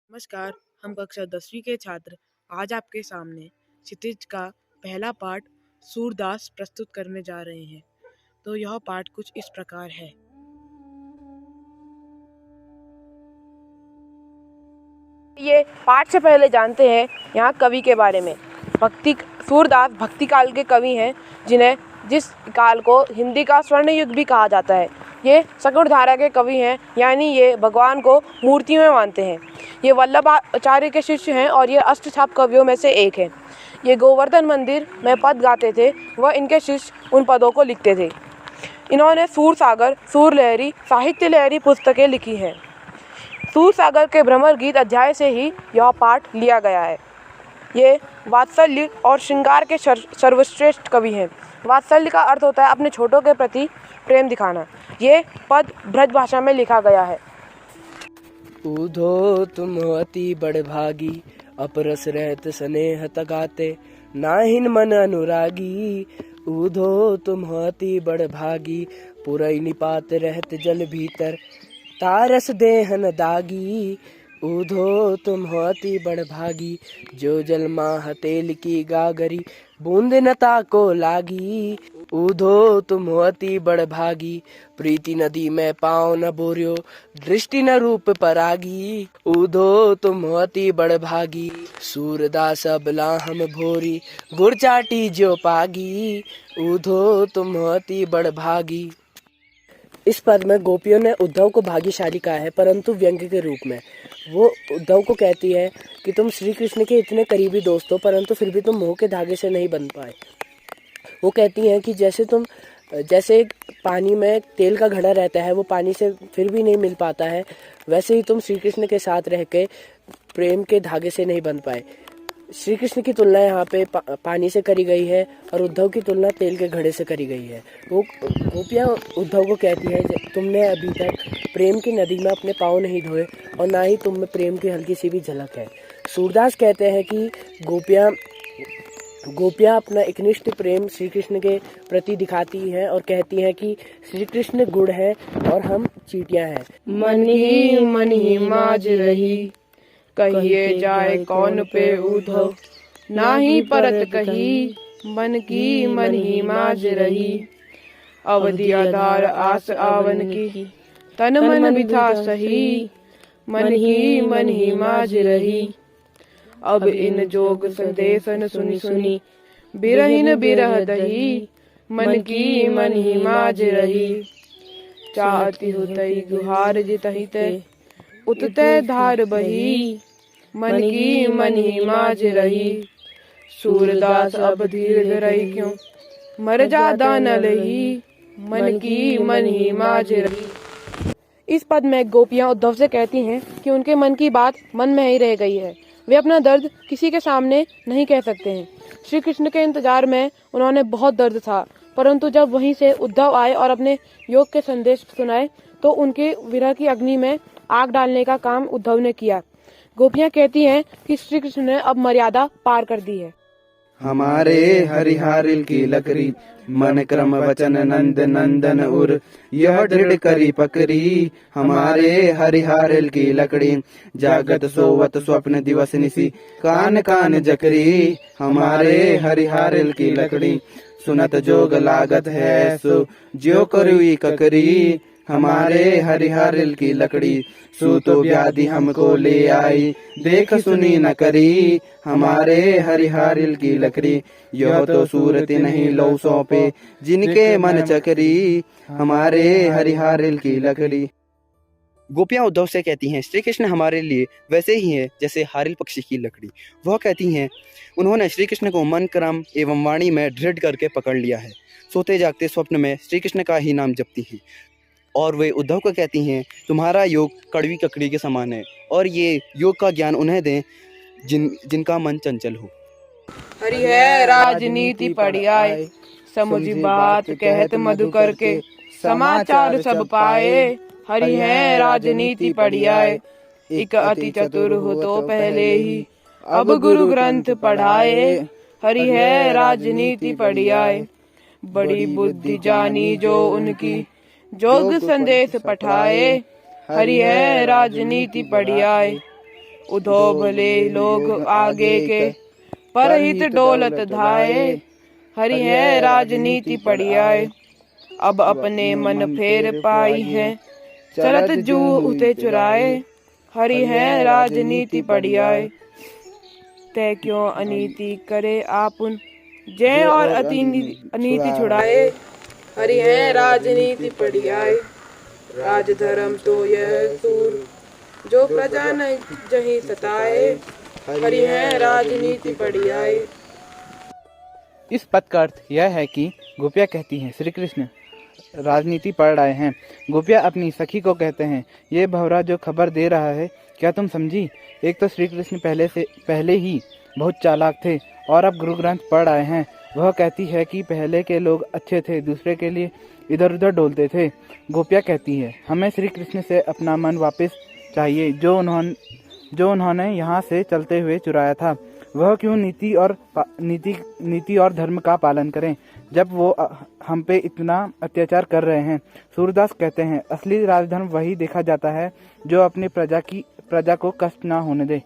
नमस्कार। हम कक्षा 10वीं के छात्र आज आपके सामने क्षितिज का पहला पाठ सूरदास प्रस्तुत करने जा रहे हैं। तो यह पाठ कुछ इस प्रकार है। ये पाठ से पहले जानते हैं यहाँ कवि के बारे में। सूरदास भक्ति काल के कवि हैं, जिस काल को हिंदी का स्वर्ण युग भी कहा जाता है। ये सगुण धारा के कवि हैं, यानी ये भगवान को मूर्ति में मानते हैं। ये वल्लभाचार्य के शिष्य हैं और ये अष्टछाप कवियों में से एक हैं। ये गोवर्धन मंदिर में पद गाते थे, वह इनके शिष्य उन पदों को लिखते थे। इन्होंने सूरसागर, सूरलहरी, साहित्य लहरी पुस्तकें लिखी हैं। सूरसागर के भ्रमर गीत अध्याय से ही यह पाठ लिया गया है। ये वात्सल्य और श्रृंगार के सर्वश्रेष्ठ कवि हैं। वात्सल्य का अर्थ होता है अपने छोटों के प्रति प्रेम दिखाना। ये पद ब्रज भाषा में लिखा गया है। ऊधो तुम अति बड़भागी, अपरस रहत स्नेह तगाते, नाहिन मन अनुरागी। ऊधो तुम अति बड़भागी, पुरई निपात रहत जल भीतर, तारस देहन दागी। ऊधो तुम अति बड़भागी, जो जल माह तेल की गागरी, बूंद नता को लागी। ऊधो तुम अति बड़भागी, प्रीति नदी में पाँव न बोर्यो, दृष्टि न रूप परागी। ऊधो तुम अति बड़भागी, सूरदास अबला हम भोरी, गुड़ चाटी जो पागी। ऊधो तुम अति बड़भागी। इस पद में गोपियों ने उद्धव को भाग्यशाली कहा है, परंतु व्यंग्य के रूप में। वो उद्धव को कहती है कि तुम श्री कृष्ण के इतने करीबी दोस्त हो, परंतु फिर भी तुम मोह के धागे से नहीं बंध पाए। वो कहती हैं कि जैसे पानी में तेल का घड़ा रहता है, वो पानी से फिर भी नहीं मिल पाता है, वैसे ही तुम श्री कृष्ण के साथ रह के प्रेम के धागे से नहीं बंध पाए। श्री कृष्ण की तुलना यहाँ पे पानी से करी गई है और उद्धव की तुलना तेल के घड़े से करी गई है। वो गोपियाँ उद्धव को कहती है, तुमने अभी तक प्रेम की नदी में अपने पाँव नहीं धोए और ना ही तुम में प्रेम की हल्की सी भी झलक है। सूरदास कहते हैं कि गोपियाँ अपना एकनिष्ठ प्रेम श्री कृष्ण के प्रति दिखाती हैं और कहती हैं कि श्री कृष्ण गुड़ है और हम चींटियाँ हैं। मन ही माज रही, कहिए जाए कौन पे उद्धव, नाही परत कही, मन ही माज रही। अवधि आधार आस आवन की, तन मन बिथा सही, मन ही माज रही। अब इन जोग संदेशन सुनी, बिरहिन बिरह दही, मन ही माज रही। चाहती हुतई गुहार जितहि ते, उतते धार बही, मन ही माज रही। सूरदास अब धीर धरई क्यों, मर जादा न लही, मन ही माज रही। इस पद में गोपियां उद्धव से कहती हैं कि उनके मन की बात मन में ही रह गई है। वे अपना दर्द किसी के सामने नहीं कह सकते हैं। श्री कृष्ण के इंतजार में उन्होंने बहुत दर्द था, परंतु जब वहीं से उद्धव आए और अपने योग के संदेश सुनाए तो उनके विरह की अग्नि में आग डालने का काम उद्धव ने किया। गोपियां कहती हैं कि श्री कृष्ण ने अब मर्यादा पार कर दी है। हमारे हरिहारिल की लकड़ी, मन क्रम वचन नंद नंदन उर, यह दृढ़ करी पकड़ी। हमारे हरिहारिल की लकड़ी, जागत सोवत स्वप्न दिवस निसी, कान कान जकरी। हमारे हरिहारिल की लकड़ी, सुनत जोग लागत है सो, ज्यो करुई ककरी। हमारे हरिहारिल की लकड़ी, सो तो व्याधि हमको ले आई, देख सुनी न करी। हमारे हरिहारिल की लकड़ी, यह तो सूरत नहीं लो सौंपे, जिनके मन चकरी। हमारे हरिहारिल की लकड़ी। गोपियां उद्धव से कहती हैं, श्री कृष्ण हमारे लिए वैसे ही है जैसे हारिल पक्षी की लकड़ी। वह कहती हैं, उन्होंने श्री कृष्ण को मन क्रम एवं वाणी में दृढ़ करके पकड़ लिया है। सोते जागते स्वप्न में श्री कृष्ण का ही नाम जपती हैं। और वे उद्धव को कहती हैं, तुम्हारा योग कड़वी ककड़ी के समान है और ये योग का ज्ञान उन्हें दें जिनका मन चंचल हो। हरि है राजनीति पढ़ आए, समुझी बात कहत मधुकर के, समाचार सब पाए। हरि है राजनीति पढ़ आए, एक अति चतुर हो तो पहले ही, अब गुरु ग्रंथ पढ़ाए। हरि है राजनीति पढ़ आए, बड़ी बुद्धि जानी जो उनकी, जोग संदेश पठाए। हरि है राजनीति पढ़ आए, उधो भले लोग आगे के, परहित डोलत धाये। हरि है राजनीति पढ़ियाए, अब अपने मन फेर पाई है। चलत जू उते चुराए, हरि है राजनीति पढ़ियाए। तय क्यों अनीति करे आपुन, जय और अनीति छुड़ाए। हरि है राजनीति पढ़ियाए, राजधर्म तो यह सूर, जो प्रजा न जहीं सताए। हरि है राजनीति पढ़ियाए। इस पद का अर्थ यह है कि गोपियाँ कहती हैं, श्री कृष्ण राजनीति पढ़ रहे हैं। गोपियाँ अपनी सखी को कहते हैं, ये भंवरा जो खबर दे रहा है, क्या तुम समझी? एक तो श्री कृष्ण पहले ही बहुत चालाक थे और अब गुरु ग्रंथ पढ़ रहे हैं। वह कहती है कि पहले के लोग अच्छे थे, दूसरे के लिए इधर उधर डोलते थे। गोपियाँ कहती है, हमें श्री कृष्ण से अपना मन वापस चाहिए, जो उन्होंने यहाँ से चलते हुए चुराया था। वह क्यों नीति और धर्म का पालन करें, जब वो हम पे इतना अत्याचार कर रहे हैं। सूरदास कहते हैं, असली राजधर्म वही देखा जाता है जो अपनी प्रजा को कष्ट ना होने दे।